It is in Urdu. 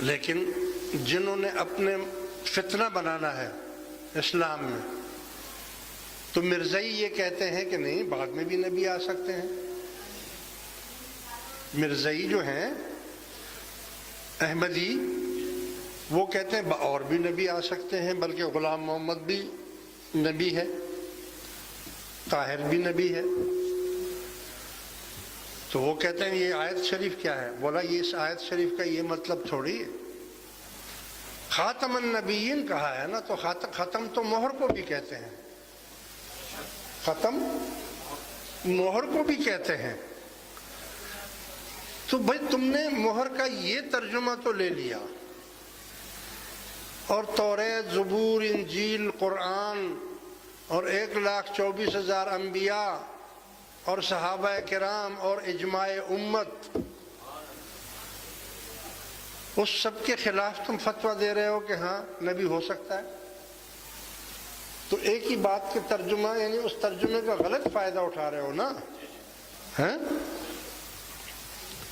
لیکن جنہوں نے اپنے فتنہ بنانا ہے اسلام میں، تو مرزائی یہ کہتے ہیں کہ نہیں، بعد میں بھی نبی آ سکتے ہیں۔ مرزائی جو ہیں احمدی، وہ کہتے ہیں اور بھی نبی آ سکتے ہیں، بلکہ غلام محمد بھی نبی ہے، طاہر بھی نبی ہے۔ تو وہ کہتے ہیں یہ آیت شریف کیا ہے؟ بولا یہ اس آیت شریف کا یہ مطلب تھوڑی ہے، خاتم النبیین کہا ہے نا، تو ختم تو مہر کو بھی کہتے ہیں، ختم مہر کو بھی کہتے ہیں۔ تو بھائی تم نے مہر کا یہ ترجمہ تو لے لیا، اور توریت، زبور، انجیل، قرآن اور 1,24,000 انبیاء اور صحابہ کرام اور اجماع امت، اس سب کے خلاف تم فتویٰ دے رہے ہو کہ ہاں نبی ہو سکتا ہے۔ تو ایک ہی بات کے ترجمہ، یعنی اس ترجمے کا غلط فائدہ اٹھا رہے ہو نا، ہیں؟